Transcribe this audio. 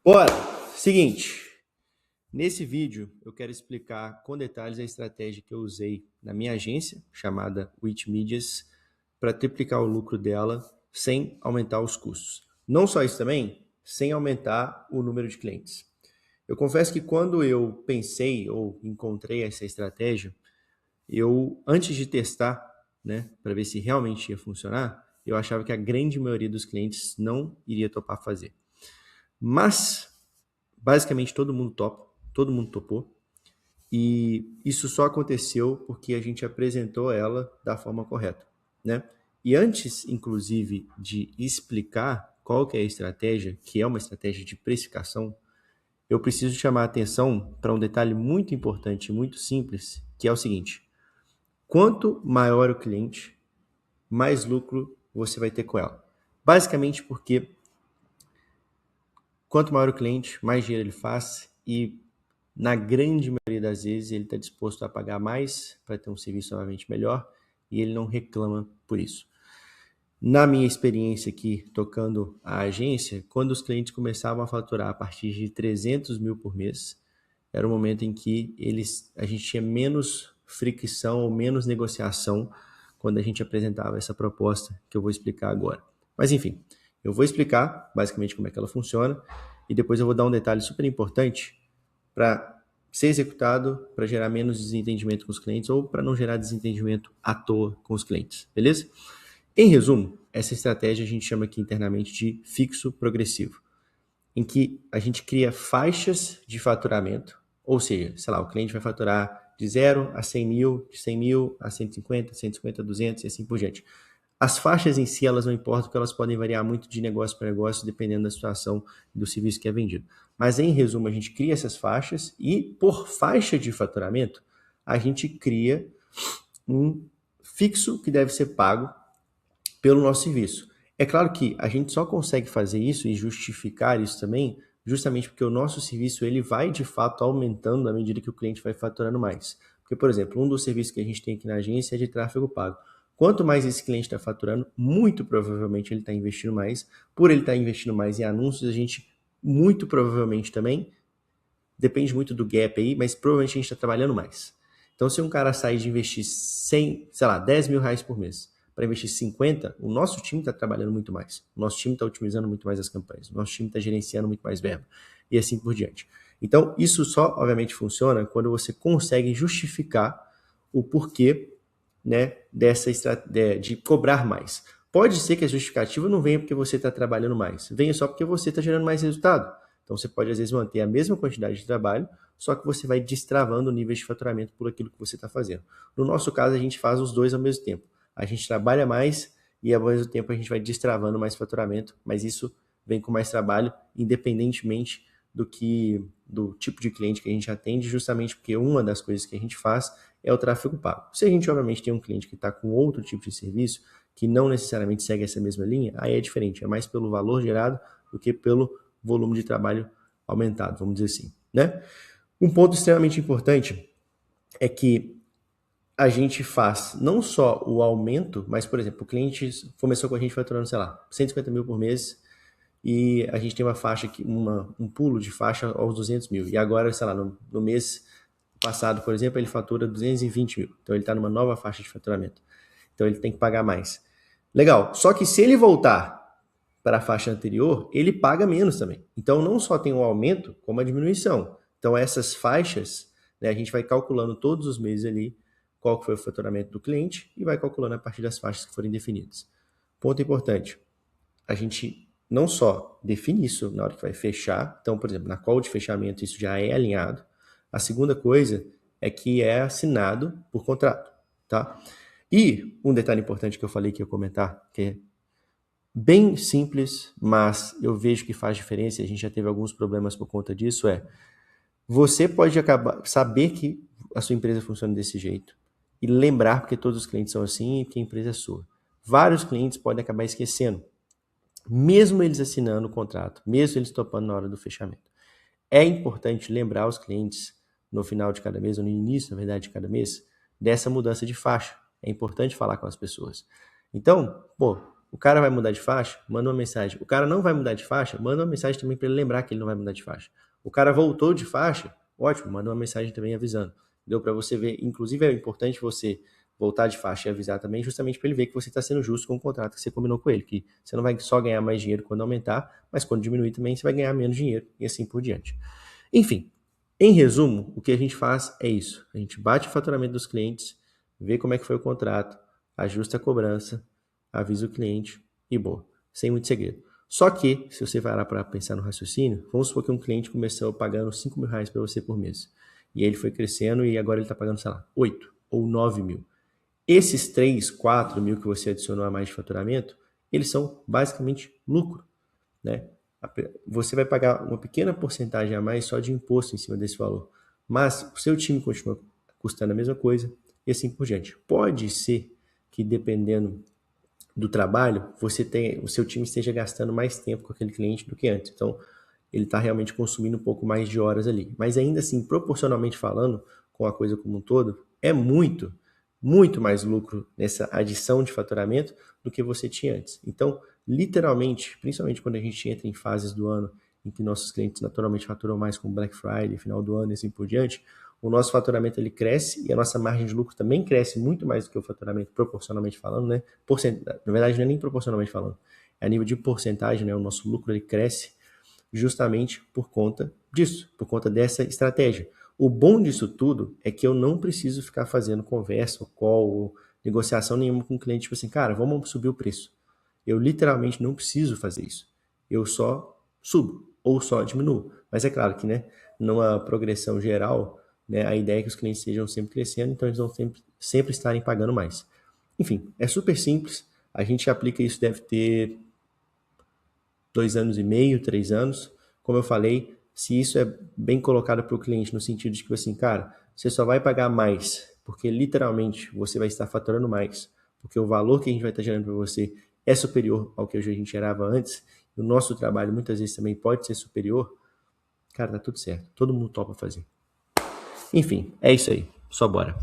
Bora! Seguinte, nesse vídeo eu quero explicar com detalhes a estratégia que eu usei na minha agência, chamada Witmedias, para triplicar o lucro dela sem aumentar os custos. Não só isso também, sem aumentar o número de clientes. Eu confesso que quando eu pensei ou encontrei essa estratégia, antes de testar, para ver se realmente ia funcionar, eu achava que a grande maioria dos clientes não iria topar fazer. Mas, basicamente, todo mundo topou. E isso só aconteceu porque a gente apresentou ela da forma correta, né? E antes, inclusive, de explicar qual que é a estratégia, que é uma estratégia de precificação, eu preciso chamar a atenção para um detalhe muito importante e muito simples, que é o seguinte: quanto maior o cliente, mais lucro você vai ter com ela. Basicamente porque quanto maior o cliente, mais dinheiro ele faz e, na grande maioria das vezes, ele está disposto a pagar mais para ter um serviço novamente melhor e ele não reclama por isso. Na minha experiência aqui, tocando a agência, quando os clientes começavam a faturar a partir de 300 mil por mês, era o momento em que a gente tinha menos fricção ou menos negociação quando a gente apresentava essa proposta que eu vou explicar agora. Mas enfim, eu vou explicar basicamente como é que ela funciona e depois eu vou dar um detalhe super importante para ser executado, para gerar menos desentendimento com os clientes ou para não gerar desentendimento à toa com os clientes, beleza? Em resumo, essa estratégia a gente chama aqui internamente de fixo progressivo, em que a gente cria faixas de faturamento, ou seja, sei lá, o cliente vai faturar de 0 a 100 mil, de 100 mil a 150, 150 a 200 e assim por diante. As faixas em si, elas não importam, porque elas podem variar muito de negócio para negócio, dependendo da situação e do serviço que é vendido. Mas, em resumo, a gente cria essas faixas e, por faixa de faturamento, a gente cria um fixo que deve ser pago pelo nosso serviço. É claro que a gente só consegue fazer isso e justificar isso também justamente porque o nosso serviço ele vai, de fato, aumentando à medida que o cliente vai faturando mais. Porque, por exemplo, um dos serviços que a gente tem aqui na agência é de tráfego pago. Quanto mais esse cliente está faturando, muito provavelmente ele está investindo mais. Por ele estar investindo mais em anúncios, a gente muito provavelmente também, depende muito do gap aí, mas provavelmente a gente está trabalhando mais. Então, se um cara sair de investir 100, sei lá, 10 mil reais por mês para investir 50, o nosso time está trabalhando muito mais. O nosso time está otimizando muito mais as campanhas. O nosso time está gerenciando muito mais verba. E assim por diante. Então, isso só, obviamente, funciona quando você consegue justificar o porquê, né, dessa estratégia de cobrar mais. Pode ser que a justificativa não venha porque você está trabalhando mais. Venha só porque você está gerando mais resultado. Então, você pode, às vezes, manter a mesma quantidade de trabalho, só que você vai destravando o nível de faturamento por aquilo que você está fazendo. No nosso caso, a gente faz os dois ao mesmo tempo. A gente trabalha mais e, ao mesmo tempo, a gente vai destravando mais faturamento, mas isso vem com mais trabalho, independentemente do tipo de cliente que a gente atende, justamente porque uma das coisas que a gente faz é o tráfego pago. Se a gente, obviamente, tem um cliente que está com outro tipo de serviço, que não necessariamente segue essa mesma linha, aí é diferente, é mais pelo valor gerado do que pelo volume de trabalho aumentado, vamos dizer assim, né? Um ponto extremamente importante é que a gente faz não só o aumento, mas, por exemplo, o cliente começou com a gente faturando, sei lá, 150 mil por mês e a gente tem uma faixa, um pulo de faixa aos 200 mil. E agora, sei lá, no mês passado, por exemplo, ele fatura 220 mil. Então ele está numa nova faixa de faturamento. Então ele tem que pagar mais. Legal. Só que se ele voltar para a faixa anterior, ele paga menos também. Então não só tem um aumento, como a diminuição. Então essas faixas, né, a gente vai calculando todos os meses ali qual foi o faturamento do cliente e vai calculando a partir das faixas que forem definidas. Ponto importante, a gente não só define isso na hora que vai fechar, então, por exemplo, na call de fechamento isso já é alinhado. A segunda coisa é que é assinado por contrato, tá? E um detalhe importante que eu falei que ia comentar, que é bem simples, mas eu vejo que faz diferença, e a gente já teve alguns problemas por conta disso, você pode saber que a sua empresa funciona desse jeito e lembrar porque todos os clientes são assim e que a empresa é sua. Vários clientes podem acabar esquecendo, mesmo eles assinando o contrato, mesmo eles topando na hora do fechamento. É importante lembrar os clientes no final de cada mês, ou no início, na verdade, de cada mês, dessa mudança de faixa. É importante falar com as pessoas. Então, O cara vai mudar de faixa? Manda uma mensagem. O cara não vai mudar de faixa? Manda uma mensagem também para ele lembrar que ele não vai mudar de faixa. O cara voltou de faixa? Ótimo, manda uma mensagem também avisando. Deu para você ver. Inclusive é importante você voltar de faixa e avisar também, justamente para ele ver que você está sendo justo com o contrato que você combinou com ele, que você não vai só ganhar mais dinheiro quando aumentar, mas quando diminuir também você vai ganhar menos dinheiro e assim por diante. Enfim, em resumo, o que a gente faz é isso. A gente bate o faturamento dos clientes, vê como é que foi o contrato, ajusta a cobrança, avisa o cliente e boa, sem muito segredo. Só que, se você parar para pensar no raciocínio, vamos supor que um cliente começou pagando R$ 5.000 para você por mês. E aí ele foi crescendo e agora ele está pagando, sei lá, 8 ou 9 mil. Esses 3, 4 mil que você adicionou a mais de faturamento, eles são basicamente lucro, né? Você vai pagar uma pequena porcentagem a mais só de imposto em cima desse valor, mas o seu time continua custando a mesma coisa e assim por diante. Pode ser que dependendo do trabalho, o seu time esteja gastando mais tempo com aquele cliente do que antes. Então, ele está realmente consumindo um pouco mais de horas ali. Mas ainda assim, proporcionalmente falando, com a coisa como um todo, é muito, muito mais lucro nessa adição de faturamento do que você tinha antes. Então, literalmente, principalmente quando a gente entra em fases do ano em que nossos clientes naturalmente faturam mais com Black Friday, final do ano e assim por diante, o nosso faturamento ele cresce e a nossa margem de lucro também cresce muito mais do que o faturamento proporcionalmente falando, né? Na verdade, não é nem proporcionalmente falando, é a nível de porcentagem, né? O nosso lucro ele cresce justamente por conta disso, por conta dessa estratégia. O bom disso tudo é que eu não preciso ficar fazendo conversa, ou call, ou negociação nenhuma com o cliente, tipo assim, cara, vamos subir o preço. Eu literalmente não preciso fazer isso. Eu só subo ou só diminuo. Mas é claro que, né, numa progressão geral, né, a ideia é que os clientes estejam sempre crescendo, então eles vão sempre estarem pagando mais. Enfim, é super simples. A gente aplica isso, deve ter 2 anos e meio, 3 anos. Como eu falei, se isso é bem colocado para o cliente no sentido de que, assim, cara, você só vai pagar mais, porque literalmente você vai estar faturando mais, porque o valor que a gente vai estar gerando para você é superior ao que a gente gerava antes, e o nosso trabalho muitas vezes também pode ser superior, cara, tá tudo certo. Todo mundo topa fazer. Enfim, é isso aí. Só bora.